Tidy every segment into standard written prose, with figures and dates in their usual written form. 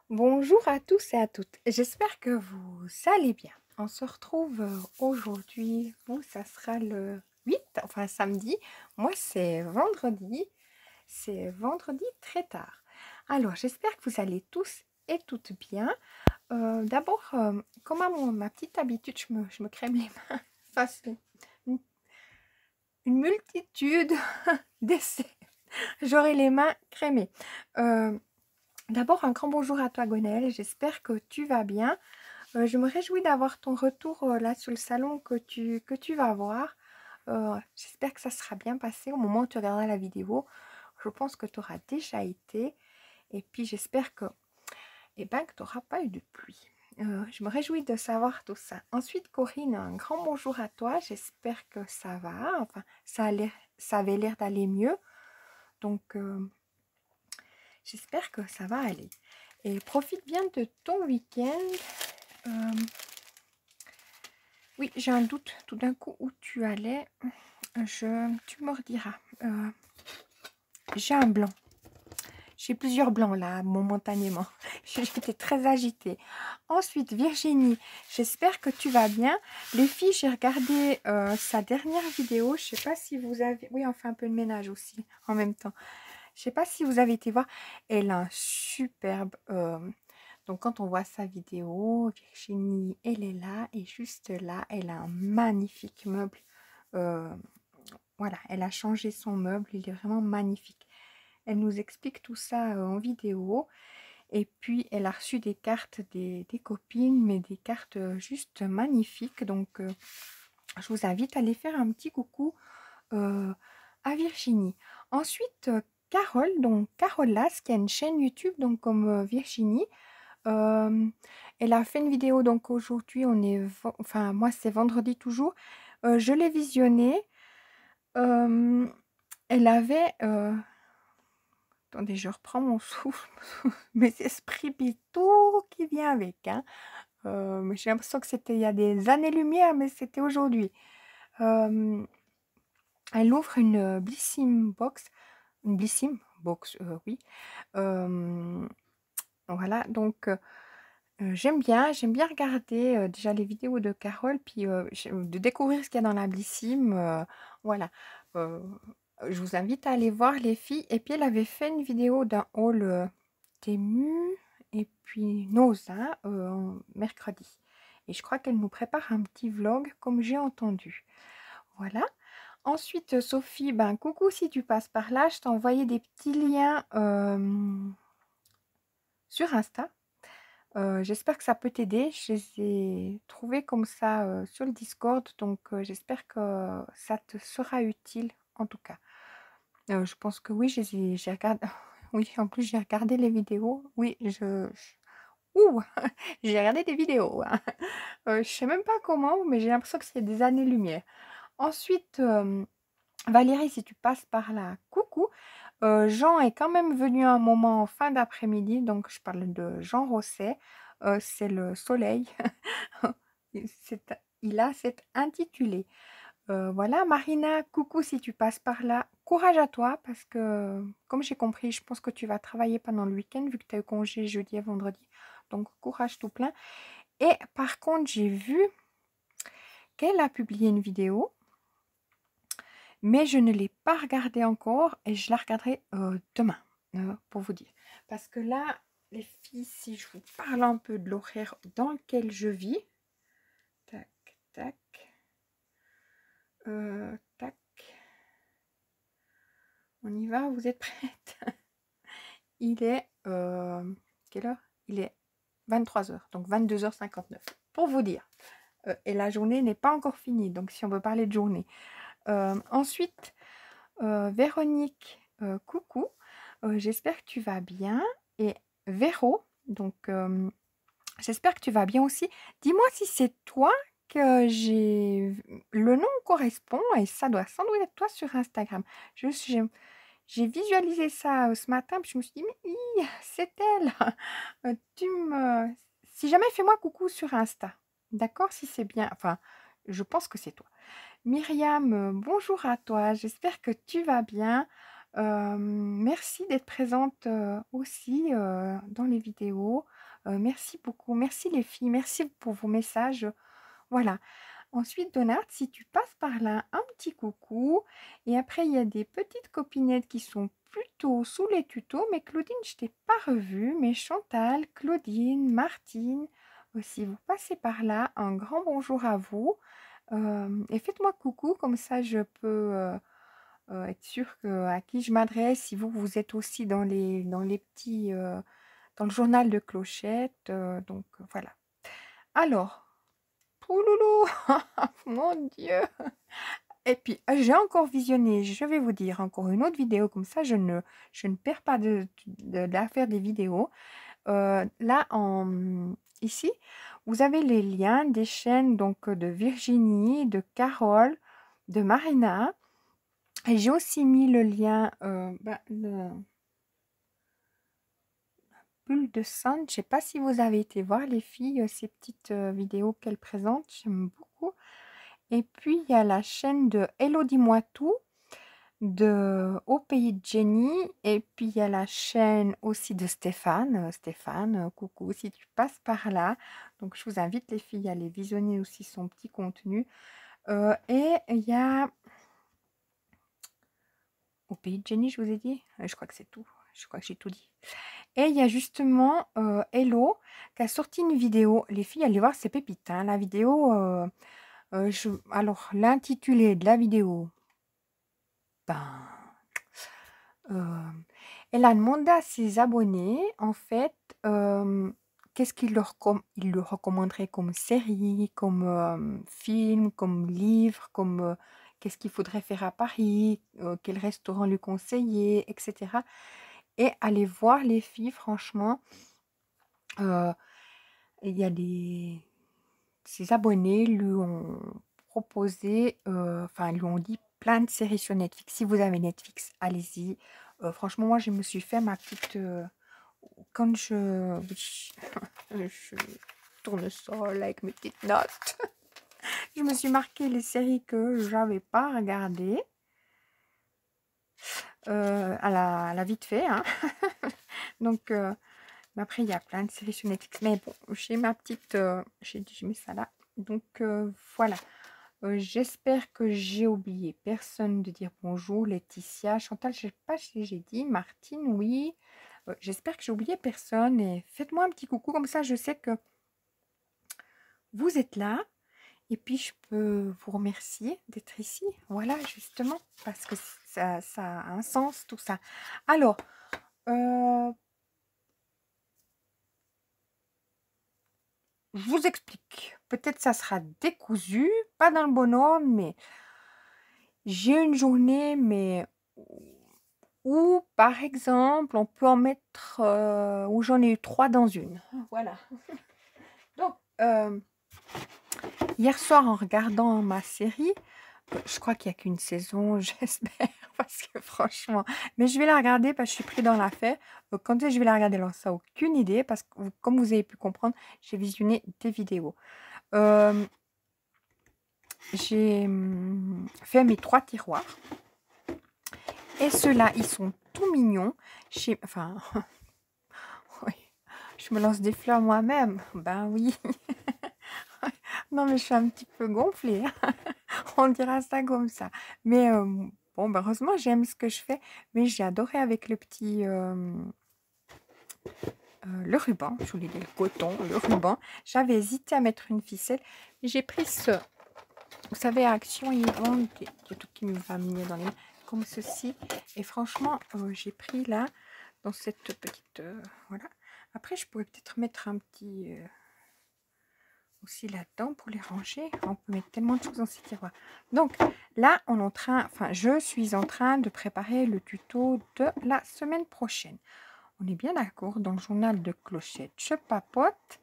Bonjour à tous et à toutes. J'espère que vous allez bien. On se retrouve aujourd'hui. Vous, ça sera le 8, enfin samedi. Moi, c'est vendredi. C'est vendredi très tard. Alors, j'espère que vous allez tous et toutes bien. D'abord, comme à ma petite habitude, je me crème les mains. Ça, c'est une, une multitude d'essais. J'aurai les mains crémées. Euh, D'abord, un grand bonjour à toi, Gonel. J'espère que tu vas bien. Je me réjouis d'avoir ton retour là sur le salon que tu vas voir. J'espère que ça sera bien passé au moment où tu regarderas la vidéo. Je pense que tu auras déjà été. Et puis j'espère que, que tu n'auras pas eu de pluie. Je me réjouis de savoir tout ça. Ensuite, Corinne, un grand bonjour à toi. J'espère que ça va. Enfin, ça avait l'air d'aller mieux. Donc, j'espère que ça va aller. Et profite bien de ton week-end. Euh, oui, j'ai un doute tout d'un coup où tu allais. Tu me rediras. J'ai un blanc. J'ai plusieurs blancs là, momentanément. J'étais très agitée. Ensuite, Virginie, j'espère que tu vas bien. Les filles, j'ai regardé sa dernière vidéo. Je sais pas si vous avez... Oui, on fait un peu de ménage aussi en même temps. Je sais pas si vous avez été voir. Elle a un superbe... donc, quand on voit sa vidéo, Virginie, elle est là. Et juste là, elle a un magnifique meuble. Euh, voilà, elle a changé son meuble. Il est vraiment magnifique. Elle nous explique tout ça en vidéo. Et puis, elle a reçu des cartes des copines, mais des cartes juste magnifiques. Donc, je vous invite à aller faire un petit coucou à Virginie. Ensuite, Carole, donc Carole Las, qui a une chaîne YouTube, donc comme Virginie. Euh, Elle a fait une vidéo, donc aujourd'hui, enfin, moi, c'est vendredi toujours. Je l'ai visionnée. Euh, Elle avait... attendez, je reprends mon souffle. Mes esprits, puis tout qui vient avec. Hein. Mais j'ai l'impression que c'était il y a des années-lumière, mais c'était aujourd'hui. Euh, Elle ouvre une Blissim box. Une Blissim box, oui. Euh, voilà, donc j'aime bien regarder déjà les vidéos de Carole, puis de découvrir ce qu'il y a dans la Blissim. Voilà. Euh, je vous invite à aller voir les filles. Et puis elle avait fait une vidéo d'un haul Temu et puis Noza mercredi. Et je crois qu'elle nous prépare un petit vlog comme j'ai entendu. Voilà. Ensuite, Sophie, ben coucou si tu passes par là. Je t'ai envoyé des petits liens sur Insta. J'espère que ça peut t'aider. Je les ai trouvés comme ça sur le Discord. Donc, j'espère que ça te sera utile en tout cas. Je pense que oui, j'ai regardé. Oui, en plus, j'ai regardé les vidéos. Oui, ouh, j'ai regardé des vidéos. Hein. Je sais même pas comment, mais j'ai l'impression que c'est des années-lumière. Ensuite, Valérie, si tu passes par là, coucou. Jean est quand même venu un moment en fin d'après-midi, donc je parle de Jean Rosset. C'est le soleil. Il a cet intitulé. Voilà, Marina, coucou si tu passes par là. Courage à toi, parce que, comme j'ai compris, je pense que tu vas travailler pendant le week-end, vu que tu as eu congé jeudi et vendredi. Donc, courage tout plein. Et par contre, j'ai vu qu'elle a publié une vidéo, mais je ne l'ai pas regardée encore et je la regarderai demain, pour vous dire. Parce que là, les filles, si je vous parle un peu de l'horaire dans lequel je vis, tac, tac, tac, on y va, vous êtes prêtes? Il est, quelle heure? Il est 23h, donc 22h59, pour vous dire. Et la journée n'est pas encore finie, donc si on veut parler de journée. Ensuite, Véronique, coucou, j'espère que tu vas bien. Et Véro, donc j'espère que tu vas bien aussi. Dis-moi si c'est toi que le nom correspond et ça doit sans doute être toi sur Instagram. J'ai visualisé ça ce matin, puis je me suis dit, mais c'est elle. Si jamais, fais-moi coucou sur Insta. D'accord, si c'est bien. Enfin, je pense que c'est toi. Myriam, bonjour à toi. J'espère que tu vas bien. Merci d'être présente aussi dans les vidéos. Merci beaucoup. Merci les filles. Merci pour vos messages. Voilà. Ensuite, Donat, si tu passes par là, un petit coucou. Et après, il y a des petites copinettes qui sont plutôt sous les tutos. Mais Claudine, je t'ai pas revue. Mais Chantal, Claudine, Martine, si vous passez par là, un grand bonjour à vous. Et faites-moi coucou, comme ça je peux être sûre à qui je m'adresse. Si vous êtes aussi dans les petits, dans le journal de Clochette. Donc voilà. Alors, pouloulou, mon Dieu. Et puis, j'ai encore visionné, je vais vous dire, encore une autre vidéo, comme ça je ne perds pas de l'affaire des vidéos. Là, ici, vous avez les liens des chaînes donc, de Virginie, de Carole, de Marina. Et j'ai aussi mis le lien, le bulle de sang. Je ne sais pas si vous avez été voir les filles, ces petites vidéos qu'elles présentent. J'aime beaucoup. Et puis, il y a la chaîne de Hello, dis-moi tout, de Au pays de Jenny. Et puis, il y a la chaîne aussi de Stéphane. Stéphane, coucou, si tu passes par là. Donc, je vous invite les filles à aller visionner aussi son petit contenu. Et il y a Au pays de Jenny, je vous ai dit. Je crois que c'est tout. Je crois que j'ai tout dit. Et il y a justement Hello qui a sorti une vidéo. Les filles, allez voir, c'est pépite. Hein, la vidéo, alors l'intitulé de la vidéo, ben, elle a demandé à ses abonnés, en fait, qu'est-ce il leur recommanderait comme série, comme film, comme livre, comme qu'est-ce qu'il faudrait faire à Paris, quel restaurant lui conseiller, etc. Et allez voir les filles, franchement, il y a ses abonnés lui ont proposé, enfin lui ont dit plein de séries sur Netflix. Si vous avez Netflix, allez-y. Franchement, moi, je me suis fait ma petite... quand je tourne ça là, avec mes petites notes, je me suis marqué les séries que j'avais pas regardées. À la vite fait. Hein. Donc, mais après, il y a plein de séries sur Netflix. Mais bon, j'ai ma petite... j'ai mis ça là. Donc, voilà. J'espère que j'ai oublié personne de dire bonjour. Laetitia, Chantal, je ne sais pas si j'ai dit. Martine, oui. J'espère que j'ai oublié personne. Et faites-moi un petit coucou. Comme ça, je sais que vous êtes là. Et puis, je peux vous remercier d'être ici. Voilà, justement. Parce que ça a un sens, tout ça. Alors, je vous explique. Peut-être ça sera décousu, pas dans le bon ordre, mais j'ai une journée, mais où, par exemple, on peut en mettre, où j'en ai eu 3 dans une. Voilà. Donc, hier soir, en regardant ma série, je crois qu'il n'y a qu'une saison, j'espère, parce que franchement, mais je vais la regarder parce que je suis pris dans l'affaire. Quand est-ce que je vais la regarder? Alors, ça, aucune idée, parce que comme vous avez pu comprendre, j'ai visionné des vidéos. J'ai fait mes 3 tiroirs. Et ceux-là, ils sont tout mignons. Enfin, oui, je me lance des fleurs moi-même. Ben oui. Non, mais je suis un petit peu gonflée. Hein. On dira ça comme ça. Mais bon, ben heureusement, j'aime ce que je fais. Mais j'ai adoré avec le petit... le ruban. Je voulais dire le coton, le ruban. J'avais hésité à mettre une ficelle. J'ai pris ce... Vous savez, à Action, ils vendent des trucs qui me va venir dans les mains, comme ceci. Et franchement, j'ai pris là, dans cette petite... voilà. Après, je pourrais peut-être mettre un petit... aussi là-dedans pour les ranger. On peut mettre tellement de choses dans ces tiroirs. Donc, là, je suis en train de préparer le tuto de la semaine prochaine. On est bien d'accord, dans le journal de Clochette, je papote.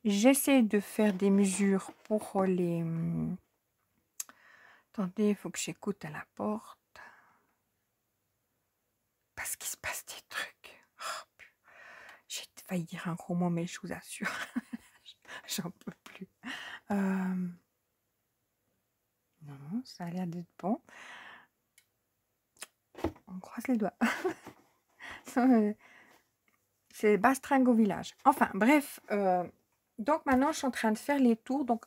J'essaie de faire des mesures pour les... Attendez, il faut que j'écoute à la porte. Parce qu'il se passe des trucs. Oh, j'ai failli dire un gros mot, mais je vous assure, j'en peux plus. Non, ça a l'air d'être bon. On croise les doigts. C'est Bastringue au village. Enfin, bref. Donc, maintenant, je suis en train de faire les tours. Donc,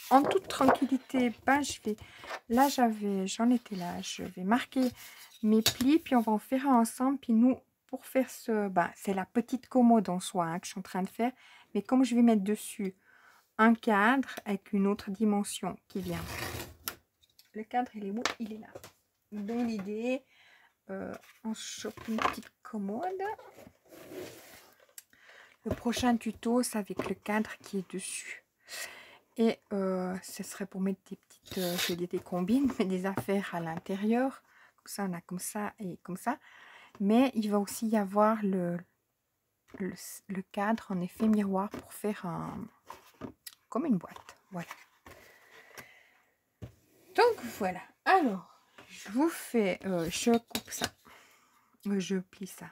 en toute tranquillité, ben, je vais... Là, j'en étais là. Je vais marquer mes plis, puis on va en faire un ensemble. Puis nous, pour faire ce... Ben, c'est la petite commode en soi hein, que je suis en train de faire. Mais comme je vais mettre dessus un cadre avec une autre dimension qui vient. Le cadre, il est où? Il est là. Donc, l'idée, on chope une petite commode. Le prochain tuto, c'est avec le cadre qui est dessus. Et ce serait pour mettre des petites, je dis des combines, mais des affaires à l'intérieur. Comme ça, on a comme ça et comme ça. Mais il va aussi y avoir le cadre en effet miroir pour faire comme une boîte. Voilà. Donc voilà. Alors, je vous fais, je coupe ça. Je plie ça.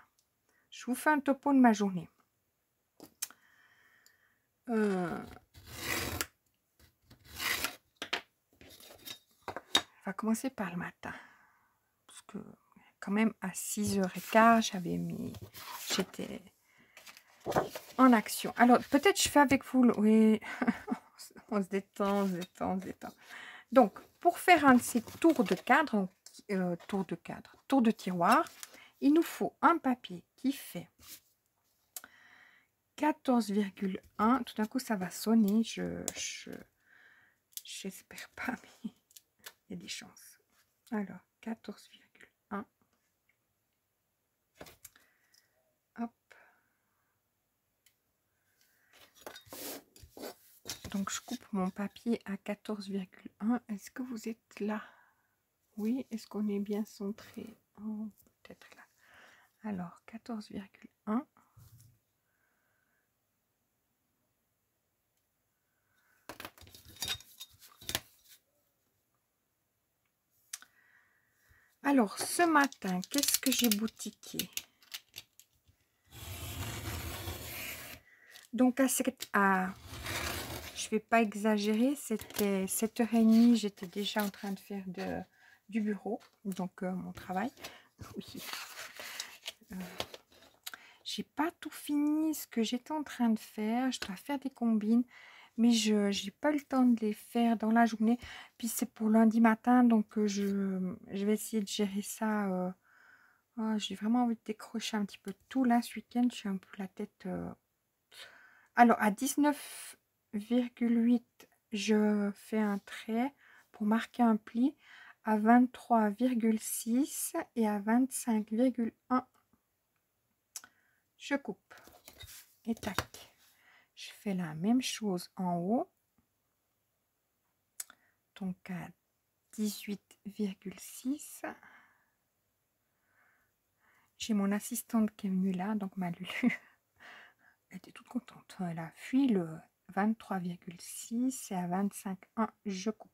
Je vous fais un topo de ma journée. On va commencer par le matin. Parce que quand même à 6h15, j'étais en action. Alors peut-être je fais avec vous, oui, on se détend, on se détend, on se détend. Donc pour faire un de ces tours de cadre, tour de tiroir, il nous faut un papier qui fait 14,1. Tout d'un coup ça va sonner, j'espère pas, mais il y a des chances. Alors 14,1. Hop. Donc, je coupe mon papier à 14,1. Est-ce que vous êtes là? Oui, est-ce qu'on est bien centré? Oh, peut-être là. Alors, 14,1. Alors, ce matin, qu'est-ce que j'ai boutiqué? Donc, je vais pas exagérer, c'était 7h30, j'étais déjà en train de faire du bureau, donc mon travail. Oui. J'ai pas tout fini ce que j'étais en train de faire. Je dois faire des combines, mais je n'ai pas eu le temps de les faire dans la journée. Puis c'est pour lundi matin, donc je vais essayer de gérer ça. Oh, j'ai vraiment envie de décrocher un petit peu tout là ce week-end. J'ai un peu la tête. Alors à 19,8, je fais un trait pour marquer un pli. À 23,6 et à 25,1, je coupe. Et tac. Je fais la même chose en haut. Donc à 18,6. J'ai mon assistante qui est venue là, donc ma Lulu. Elle était toute contente. Elle a fui le 23,6 et à 25,1, je coupe.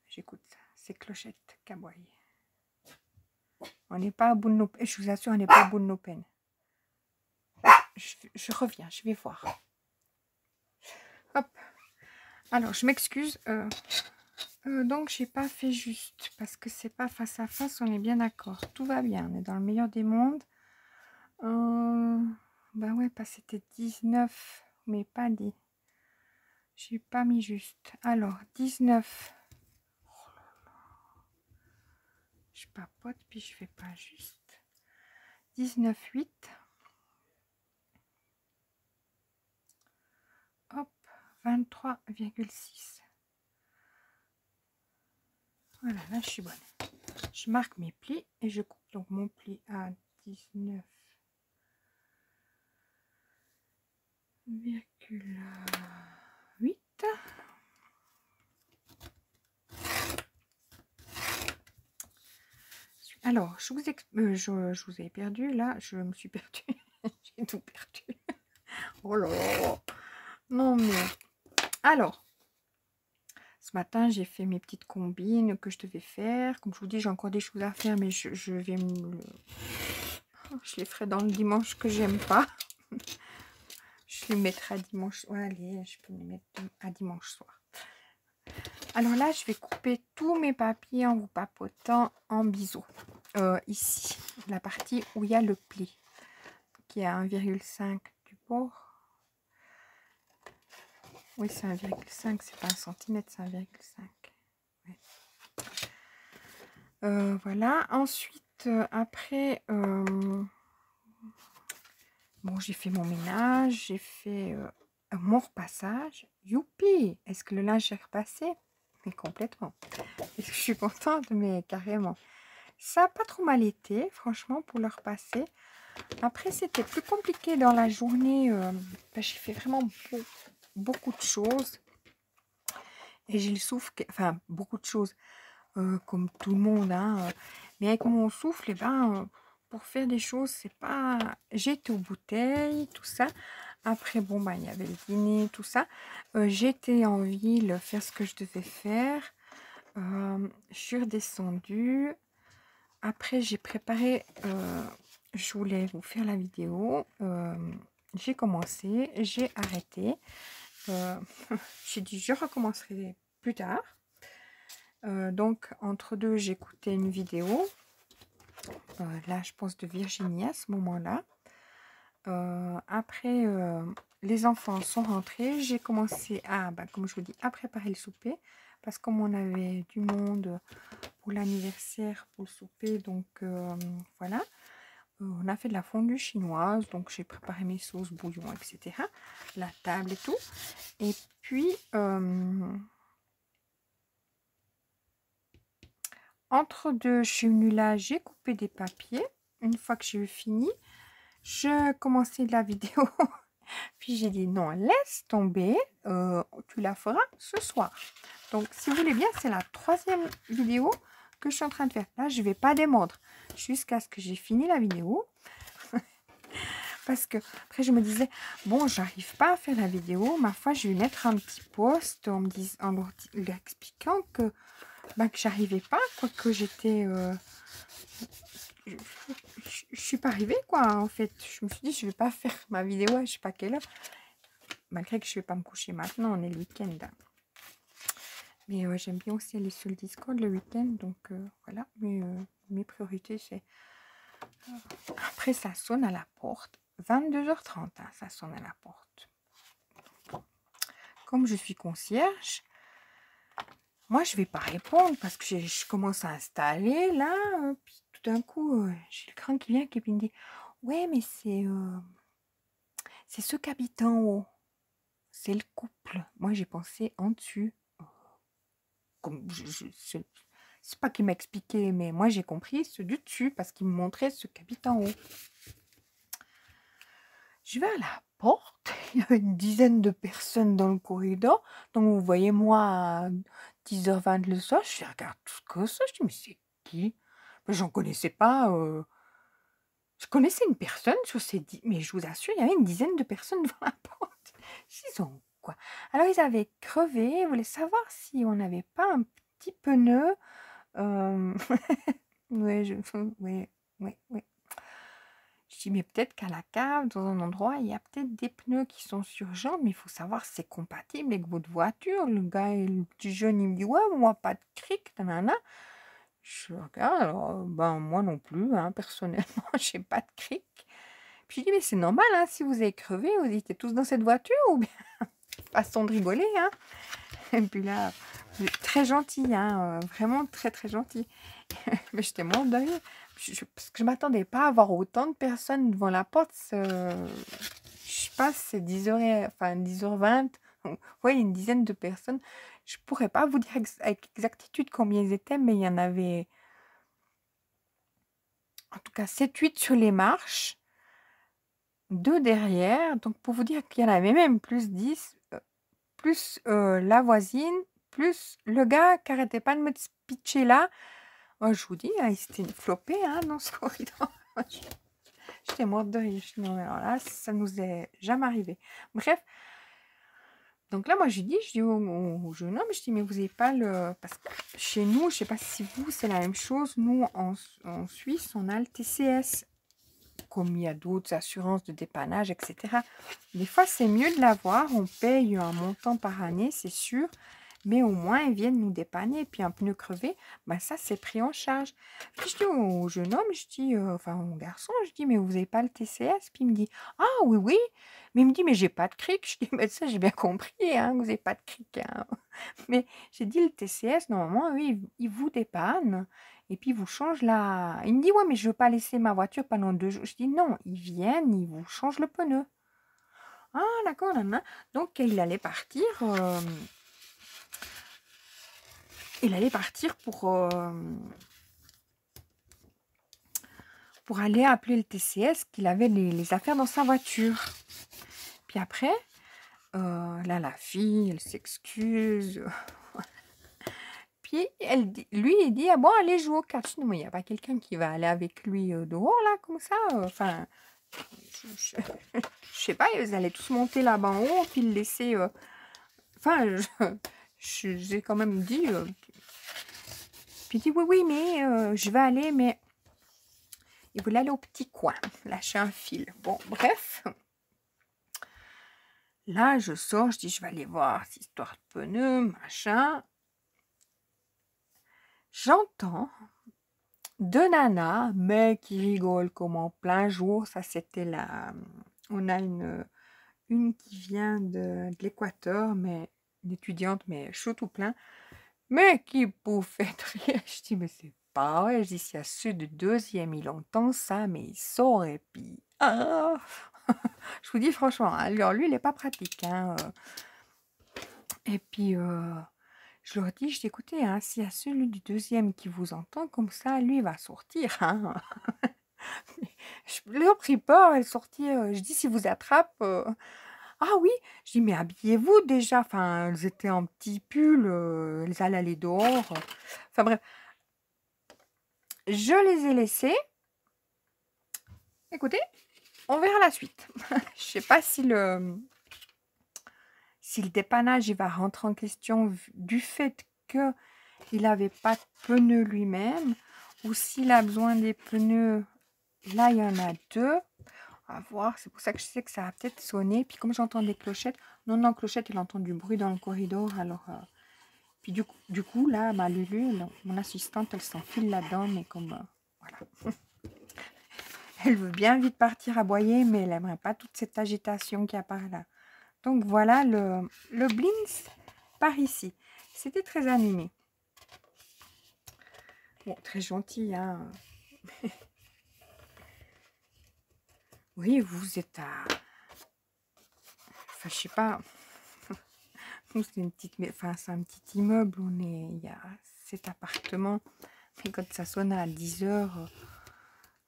J'écoute ces clochettes qui aboient. On n'est pas à bout de nos peines. Je vous assure, on n'est pas au bout de nos peines. Je reviens, je vais voir. Hop. Alors, je m'excuse. Donc, j'ai pas fait juste parce que c'est pas face à face, on est bien d'accord. Tout va bien, on est dans le meilleur des mondes. Bah ouais, parce que c'était 19, mais pas dit. J'ai pas mis juste. Alors, 19. Oh là là. Je papote, puis je fais pas juste. 19,8. Hop, 23,6. Voilà, là je suis bonne. Je marque mes plis et je coupe donc mon pli à 19,8. Alors, je vous ai perdu, là, je me suis perdue. J'ai tout perdu. Oh là là. Non mais... Alors, ce matin, j'ai fait mes petites combines que je devais faire. Comme je vous dis, j'ai encore des choses à faire, mais je vais je les ferai dans le dimanche que j'aime pas. Je les mettrai à dimanche. Ouais, allez, je peux les mettre à dimanche soir. Alors là, je vais couper tous mes papiers en vous papotant en biseau. Ici, la partie où il y a le pli, qui est à 1,5 du bord. Oui, c'est 1,5, c'est pas 1 centimètre, c'est 1,5. Ouais. Voilà. Ensuite, après, bon, j'ai fait mon ménage, j'ai fait mon repassage. Youpi! Est-ce que le linge est repassé? Mais complètement. Est-ce que je suis contente? Mais carrément. Ça n'a pas trop mal été, franchement, pour le repasser. Après, c'était plus compliqué dans la journée. J'ai fait vraiment beaucoup de choses. Et j'ai le souffle, enfin, beaucoup de choses, comme tout le monde. Hein, mais avec mon souffle, eh ben, pour faire des choses, c'est pas... J'étais aux bouteilles, tout ça. Après, bon, bah, il y avait le dîner, tout ça. J'étais en ville, faire ce que je devais faire. Je suis redescendue. Après, j'ai préparé... je voulais vous faire la vidéo. J'ai commencé, j'ai arrêté. J'ai dit, je recommencerai plus tard. Donc, entre deux, j'écoutais une vidéo. Là, je pense de Virginie à ce moment-là. Après, les enfants sont rentrés. J'ai commencé à, comme je vous dis, à préparer le souper. Parce que comme on avait du monde pour l'anniversaire, pour le souper, donc voilà. On a fait de la fondue chinoise. Donc, j'ai préparé mes sauces, bouillon, etc. La table et tout. Et puis... entre deux, je suis venue là, j'ai coupé des papiers. Une fois que j'ai eu fini, je commençais la vidéo. Puis j'ai dit non, laisse tomber, tu la feras ce soir. Donc, si vous voulez bien, c'est la 3e vidéo que je suis en train de faire. Là, je ne vais pas démordre jusqu'à ce que j'ai fini la vidéo. Parce que après, je me disais, bon, j'arrive pas à faire la vidéo. Ma foi, je vais mettre un petit post en leur expliquant que j'arrivais pas, quoi, que j'étais... je suis pas arrivée, quoi, en fait. Je me suis dit, je vais pas faire ma vidéo à je sais pas quelle heure. Malgré que je vais pas me coucher maintenant, on est le week-end. Mais j'aime bien aussi aller sur le Discord le week-end, donc voilà. Mais mes priorités, c'est... Après, ça sonne à la porte. 22h30, hein, ça sonne à la porte. Comme je suis concierge, moi, je vais pas répondre parce que je commence à installer, là. Puis tout d'un coup, j'ai le crâne qui vient qui me dit, ouais, mais c'est ceux qui habitent en haut. C'est le couple. Moi, j'ai pensé en dessus. Comme c'est pas qu'il m'expliquait, mais moi, j'ai compris ceux du dessus parce qu'il me montrait ceux qui habitent en haut. Je vais à la porte. Il y avait une dizaine de personnes dans le corridor. Donc, vous voyez, moi, à 10h20 le soir, je regarde tout que ça. Je dis, mais c'est qui? J'en connaissais pas. Je connaissais une personne sur ces 10, mais je vous assure, il y avait une dizaine de personnes devant la porte. Ils ont quoi? Alors, ils avaient crevé, ils voulaient savoir si on n'avait pas un petit pneu. Ouais, ouais, ouais, ouais. Je dis, mais peut-être qu'à la cave, dans un endroit, il y a peut-être des pneus qui sont surgents, mais il faut savoir si c'est compatible avec votre voiture. Le gars, le petit jeune, il me dit, ouais, moi, pas de cric, nanana. Je regarde, alors, moi non plus, hein, personnellement, j'ai pas de cric. Puis je dis, mais c'est normal, hein, si vous avez crevé, vous étiez tous dans cette voiture, ou bien, façon de rigoler, hein. Et puis là, très gentil, hein, vraiment très très gentil. Mais j'étais morte de rire, parce que je m'attendais pas à avoir autant de personnes devant la porte. Je sais pas, c'est 10h, enfin 10h20, ouais, une dizaine de personnes. Je pourrais pas vous dire avec exactitude combien ils étaient, mais il y en avait en tout cas 7-8 sur les marches, 2 derrière. Donc pour vous dire qu'il y en avait même plus 10, plus la voisine, plus le gars qui arrêtait pas de me pitcher là. Oh, je vous dis, il s'était flopé, hein, dans ce corridor. J'étais morte de rire. Non, mais alors là, ça nous est jamais arrivé. Bref. Donc là, moi, je dis au jeune homme, je dis, mais vous n'avez pas le... Parce que chez nous, je sais pas si vous, c'est la même chose. Nous, en Suisse, on a le TCS. Comme il y a d'autres assurances de dépannage, etc. Des fois, c'est mieux de l'avoir. On paye un montant par année, c'est sûr. mais au moins ils viennent nous dépanner. Puis un pneu crevé, ben ça c'est pris en charge. Puis je dis au jeune homme, je dis, enfin au garçon, je dis, mais vous n'avez pas le TCS? Puis il me dit, ah oui, oui. Mais il me dit, mais j'ai pas de cric. Je dis, mais ça j'ai bien compris, hein, que vous n'avez pas de cric. Hein. Mais j'ai dit, le TCS, normalement, oui, il vous dépanne. Et puis, il vous change la... Il me dit, ouais, mais je veux pas laisser ma voiture pendant 2 jours. Je dis, non, ils viennent, ils vous changent le pneu. Ah, d'accord, là. Donc, il allait partir pour aller appeler le TCS, qu'il avait les affaires dans sa voiture. Puis après, là, la fille, elle s'excuse. Puis lui, il dit, ah bon, allez jouer au catch. Non, mais il n'y a pas quelqu'un qui va aller avec lui dehors, là, comme ça. Enfin, je sais pas, ils allaient tous monter là-bas en haut, puis le laisser... Enfin, j'ai quand même dit... puis il dit, oui, oui, mais je vais aller, mais... Il voulait aller au petit coin, lâcher un fil. Bon, bref. Là, je sors, je dis, je vais aller voir cette histoire de pneus, machin. J'entends 2 nanas, mais qui rigolent comme en plein jour. Ça, c'était là. On a une qui vient de l'Équateur, mais une étudiante, mais chaud tout plein, mais qui bouffait de rire. Je dis, mais c'est pas vrai. Je dis, s'il y a ceux de deuxième, il entend ça, mais il sort et puis... Ah je vous dis franchement, alors lui, il n'est pas pratique. Hein. Et puis, je leur dis, je dis, écoutez, hein, s'il y a celui du deuxième qui vous entend comme ça, lui, il va sortir. Hein. Je leur pris peur, elle sortir. Je dis, si vous attrape, ah oui, je dis, mais habillez-vous déjà. Enfin, elles étaient en petit pull, elles allaient aller dehors. Enfin bref, je les ai laissées. Écoutez, on verra la suite. Je sais pas si le dépannage il va rentrer en question du fait qu'il n'avait pas de pneus lui-même, ou s'il a besoin des pneus. Là, il y en a 2. À voir, c'est pour ça que je sais que ça va peut-être sonner. Puis comme j'entends des clochettes, non, clochette, il entend du bruit dans le corridor. Alors, puis du coup, là, ma Lulu, mon assistante, elle s'enfile là-dedans, mais comme, voilà. Elle veut bien vite partir aboyer, mais elle n'aimerait pas toute cette agitation qu'il y a par là. Donc voilà le Blinks par ici. C'était très animé. Bon, très gentil, hein. Oui, vous êtes à... Enfin, je sais pas... C'est une petite, enfin, c'est un petit immeuble. Il y a 7 appartements. Mais quand ça sonne à 10h,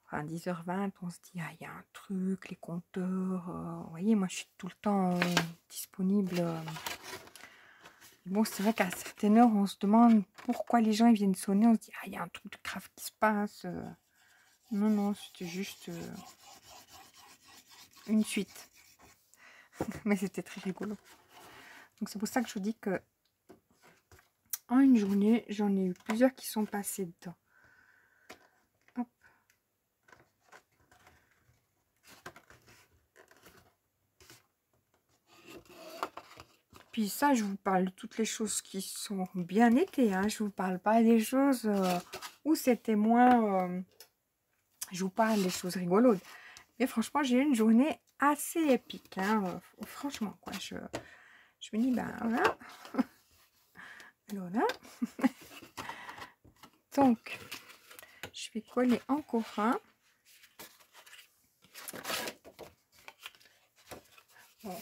enfin 10h20, on se dit, ah, il y a un truc, les compteurs. Vous voyez, moi, je suis tout le temps disponible. Bon, c'est vrai qu'à certaines heures, on se demande pourquoi les gens ils viennent sonner. On se dit, ah, il y a un truc de grave qui se passe. Non, c'était juste une suite. Mais c'était très rigolo. Donc, c'est pour ça que je vous dis que en une journée, j'en ai eu plusieurs qui sont passés dedans. Hop. Puis ça, je vous parle de toutes les choses qui sont bien été. Hein. Je vous parle pas des choses où c'était moins... je vous parle des choses rigolotes. Mais franchement, j'ai eu une journée assez épique. Hein. Franchement, quoi. Je me dis, ben voilà. Alors là. Donc, je vais coller encore un. Bon.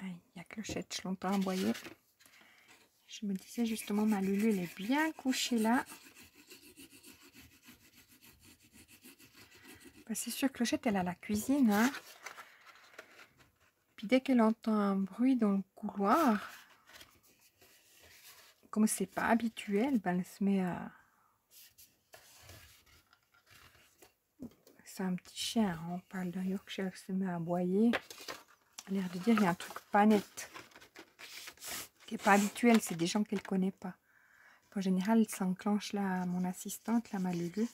Il y a clochette, je l'entends aboyer. Je me disais justement, ma Lulu, elle est bien couchée là. Ben, c'est sûr, clochette, elle a la cuisine. Hein. Puis dès qu'elle entend un bruit dans le couloir, comme c'est pas habituel, ben, elle se met à... C'est un petit chien, hein. On parle d'un Yorkshire qui se met à aboyer. A l'air de dire il y a un truc pas net. Qui n'est pas habituel, c'est des gens qu'elle ne connaît pas. En général, elle s'enclenche là, mon assistante, là, ma Lulu.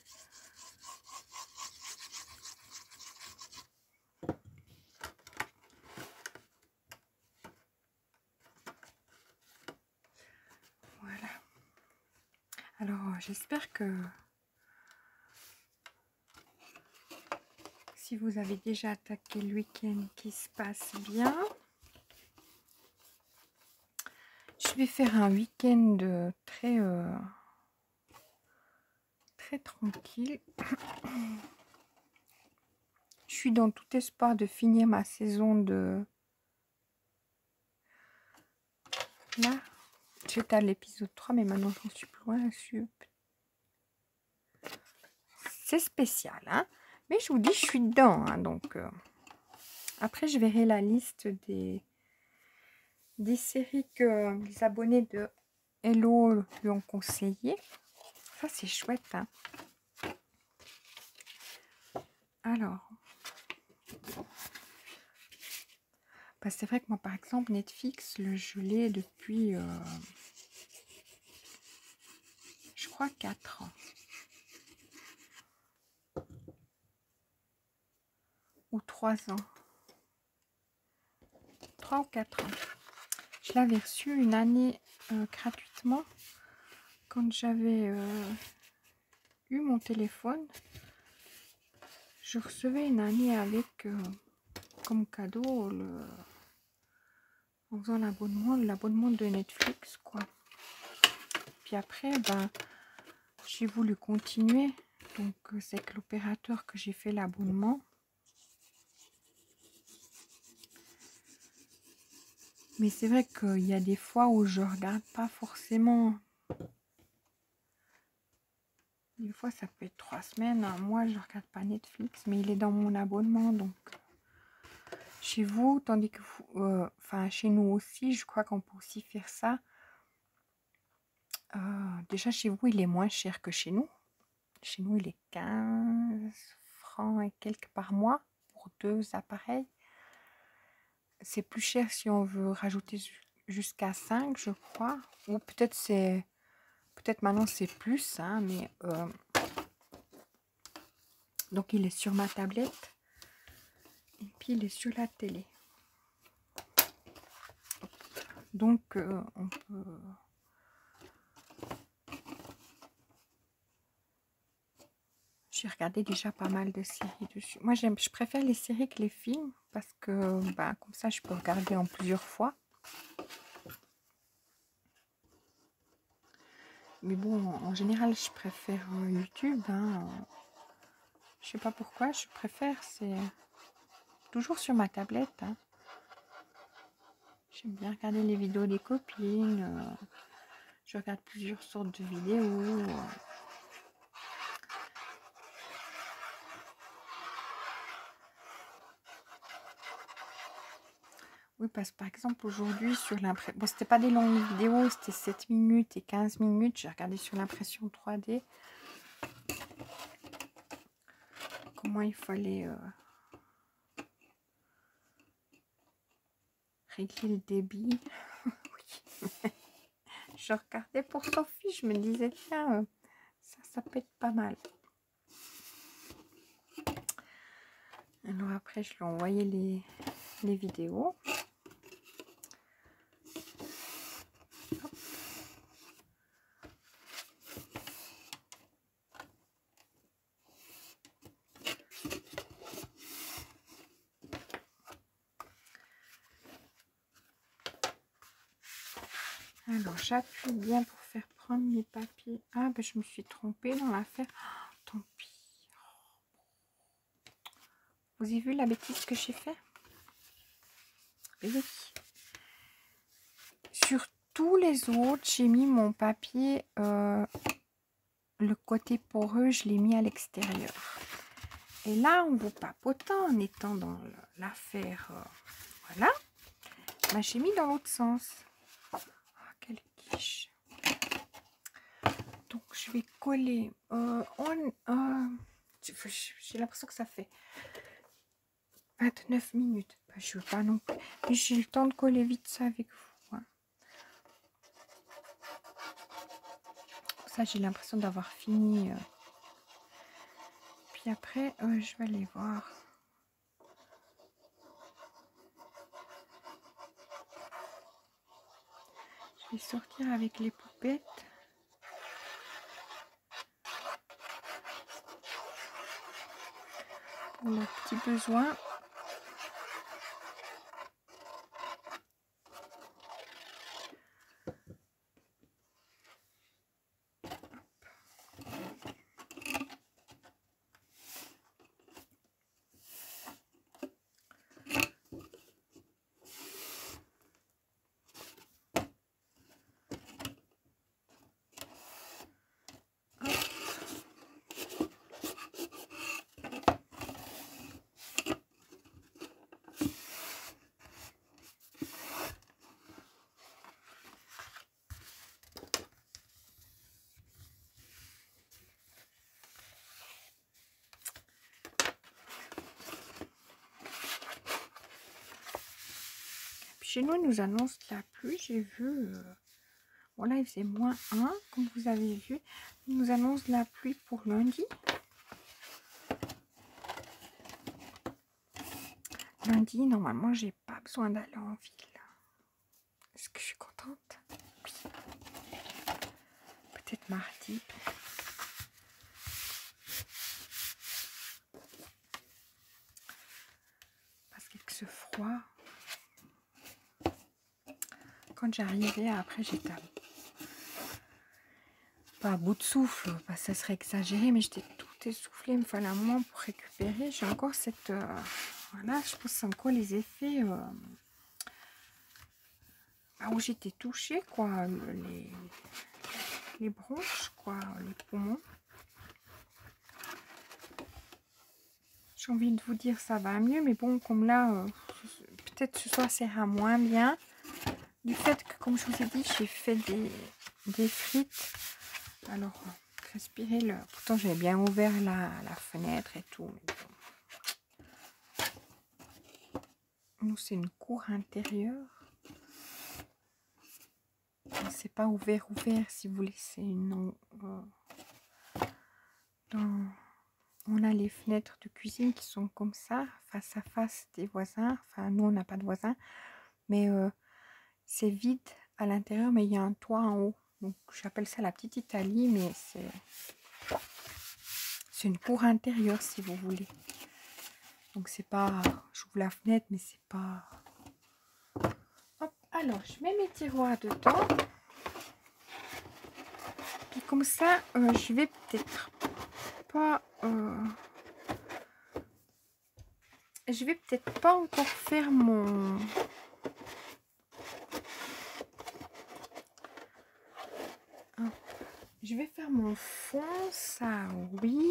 j'espère que si vous avez déjà attaqué le week-end qui se passe bien. Je vais faire un week-end très tranquille. Je suis dans tout espoir de finir ma saison de... Là, j'étais à l'épisode 3, mais maintenant j'en suis plus loin. C'est spécial, hein. Mais je vous dis, je suis dedans, hein, donc... Après, je verrai la liste des séries que les abonnés de Hello lui ont conseillé. Ça, c'est chouette, hein. Alors... Bah, c'est vrai que moi, par exemple, Netflix, je l'ai depuis... je crois 4 ans. Ou 3 ans. 3 ou 4 ans. Je l'avais reçu une année gratuitement quand j'avais eu mon téléphone. Je recevais une année avec comme cadeau en faisant l'abonnement de Netflix, quoi. Puis après, ben, j'ai voulu continuer. Donc c'est avec l'opérateur que j'ai fait l'abonnement. Mais c'est vrai qu'il y a des fois où je regarde pas forcément. Des fois, ça peut être 3 semaines, un mois, je regarde pas Netflix, mais il est dans mon abonnement, donc chez vous, tandis que vous, enfin chez nous aussi, je crois qu'on peut aussi faire ça. Déjà chez vous, il est moins cher que chez nous. Chez nous, il est 15 francs et quelques par mois pour 2 appareils. C'est plus cher si on veut rajouter jusqu'à 5, je crois. Ou peut-être c'est... Peut-être maintenant c'est plus, hein, mais... donc il est sur ma tablette. Et puis il est sur la télé. Donc on peut... J'ai regardé déjà pas mal de séries dessus. Moi, je préfère les séries que les films parce que bah, comme ça, je peux regarder en plusieurs fois. Mais bon, en général, je préfère YouTube. Hein. Je sais pas pourquoi, je préfère. C'est toujours sur ma tablette. Hein. J'aime bien regarder les vidéos des copines. Je regarde plusieurs sortes de vidéos. Oui, parce que par exemple, aujourd'hui, sur l'impression... Bon, c'était pas des longues vidéos, c'était 7 minutes et 15 minutes. J'ai regardé sur l'impression 3D. Comment il fallait régler le débit. Oui. Je regardais pour Sophie, je me disais, tiens, ça peut être pas mal. Alors après, je lui ai envoyé les vidéos. Hop. Alors, j'appuie bien pour faire prendre mes papiers. Ah, ben, je me suis trompée dans l'affaire. Oh, tant pis. Vous avez vu la bêtise que j'ai fait? Oui. Sur tous les autres, j'ai mis mon papier, le côté poreux, je l'ai mis à l'extérieur. Et là, en vous papotant, en étant dans l'affaire, voilà, bah, j'ai mis dans l'autre sens. Oh, quelle quiche. Donc, je vais coller. J'ai l'impression que ça fait 29 minutes. Bah, je veux pas non plus. Mais j'ai le temps de coller vite ça avec vous. Hein. Ça, j'ai l'impression d'avoir fini. Puis après, je vais aller voir. Je vais sortir avec les poupettes. pour leurs petits besoins. Chez nous, ils nous annoncent la pluie. J'ai vu, bon là, il faisait -1, comme vous avez vu. Ils nous annoncent la pluie pour lundi. Lundi, normalement, j'ai pas besoin d'aller en ville. Est-ce que je suis contente? Oui. Peut-être mardi. Parce qu'avec ce froid, quand j'arrivais, après j'étais pas à bout de souffle, bah, ça serait exagéré, mais j'étais tout essoufflée. Il me fallait un moment pour récupérer. J'ai encore cette... voilà, je pense que c'est encore les effets où j'étais touchée, quoi. Les bronches, quoi, les poumons. J'ai envie de vous dire ça va mieux, mais bon, comme là, peut-être ce soir ça ira moins bien. Du fait que, comme je vous ai dit, j'ai fait des frites. Alors, respirer le... Pourtant, j'ai bien ouvert la fenêtre et tout. Mais bon. Nous, c'est une cour intérieure. C'est pas ouvert, si vous voulez. C'est une... on a les fenêtres de cuisine qui sont comme ça, face à face des voisins. Enfin, nous, on n'a pas de voisins. Mais c'est vide à l'intérieur, mais il y a un toit en haut. Donc, j'appelle ça la petite Italie, mais c'est une cour intérieure, si vous voulez. Donc, c'est pas... J'ouvre la fenêtre, mais c'est pas... Hop, alors, je mets mes tiroirs dedans. Puis comme ça, je vais peut-être pas... je vais peut-être pas encore faire mon... Je vais faire mon fond, ça oui.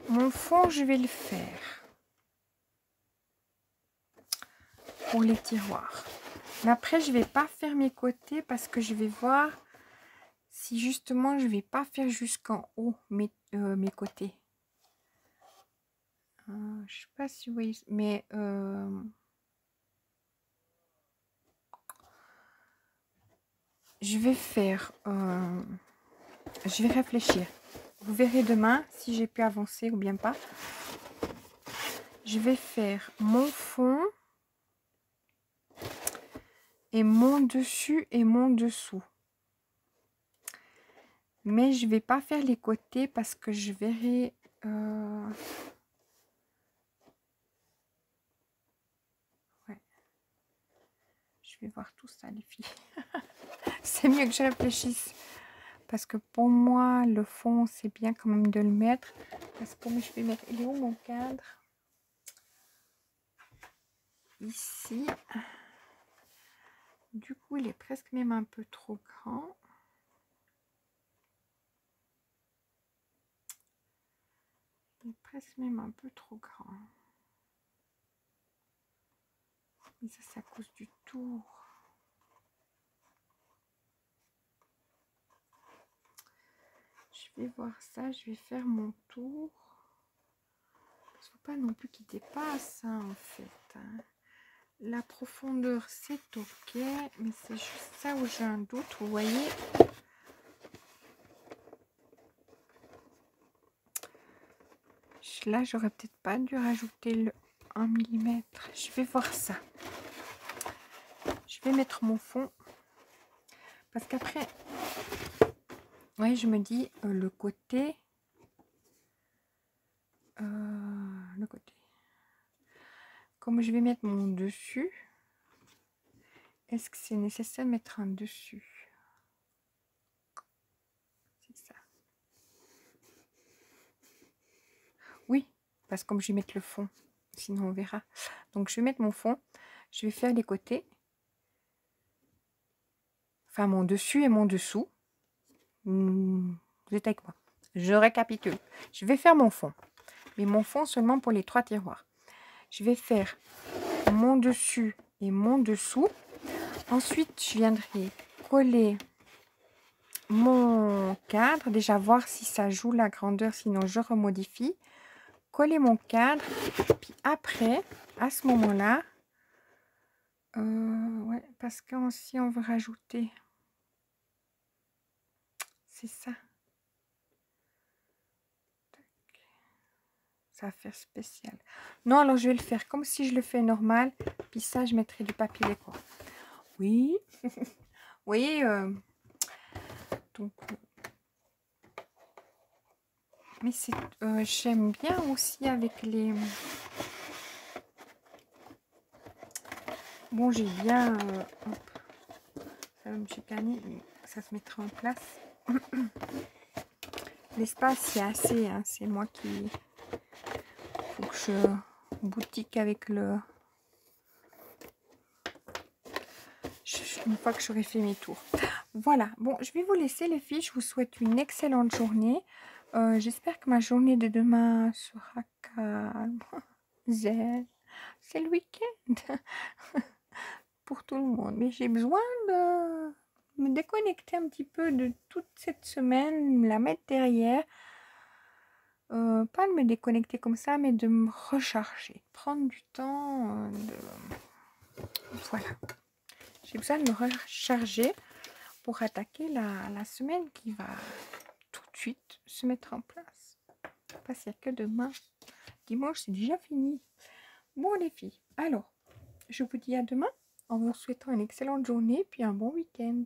Mon fond, je vais le faire pour les tiroirs. Mais après, je vais pas faire mes côtés parce que je vais voir si justement je vais pas faire jusqu'en haut mes côtés. Je sais pas si vous voyez, mais je vais faire... je vais réfléchir. Vous verrez demain si j'ai pu avancer ou bien pas. Je vais faire mon fond et mon dessus et mon dessous. Mais je vais pas faire les côtés parce que je verrai... ouais. Je vais voir tout ça, les filles. C'est mieux que je réfléchisse. Parce que pour moi, le fond, c'est bien quand même de le mettre. Parce que je vais mettre... Il est où mon cadre? Ici. Du coup, il est presque même un peu trop grand. Il est presque même un peu trop grand. Mais ça, c'est à cause du tour. Je vais voir ça. Je vais faire mon tour. Il ne faut pas non plus qu'il dépasse, hein, en fait. Hein. La profondeur, c'est ok. Mais c'est juste ça où j'ai un doute. Vous voyez? Là, j'aurais peut-être pas dû rajouter le 1 mm. Je vais voir ça. Je vais mettre mon fond. Parce qu'après, ouais, je me dis, le côté, comme je vais mettre mon dessus, est-ce que c'est nécessaire de mettre un dessus? C'est ça. Oui, parce que comme je vais mettre le fond, sinon on verra. Donc je vais mettre mon fond, je vais faire les côtés, enfin mon dessus et mon dessous. Vous êtes avec moi. Je récapitule. Je vais faire mon fond, mais mon fond seulement pour les 3 tiroirs. Je vais faire mon dessus et mon dessous. Ensuite, je viendrai coller mon cadre. Déjà voir si ça joue la grandeur, sinon je remodifie. Coller mon cadre. Puis après, à ce moment-là, ouais, parce que si on veut rajouter, c'est ça. Ça va faire spécial. Non, alors je vais le faire comme si je le fais normal. Puis ça, je mettrai du papier déco. Oui. Oui. Donc, mais c'est, j'aime bien aussi avec les... Bon, j'ai bien... hop, ça va me chicaner, mais ça se mettra en place. L'espace, c'est assez, hein, c'est moi qui... Faut que je boutique avec le... Une fois que j'aurai fait mes tours. Voilà, bon, je vais vous laisser les filles. Je vous souhaite une excellente journée. J'espère que ma journée de demain sera calme. Zen. C'est le week-end pour tout le monde. Mais j'ai besoin de me déconnecter un petit peu de toute cette semaine, me la mettre derrière. Pas de me déconnecter comme ça, mais de me recharger. Prendre du temps. Voilà. J'ai besoin de me recharger pour attaquer la semaine qui va tout de suite se mettre en place. Parce qu'il n'y a que demain. Dimanche, c'est déjà fini. Bon, les filles, alors, je vous dis à demain en vous souhaitant une excellente journée puis un bon week-end.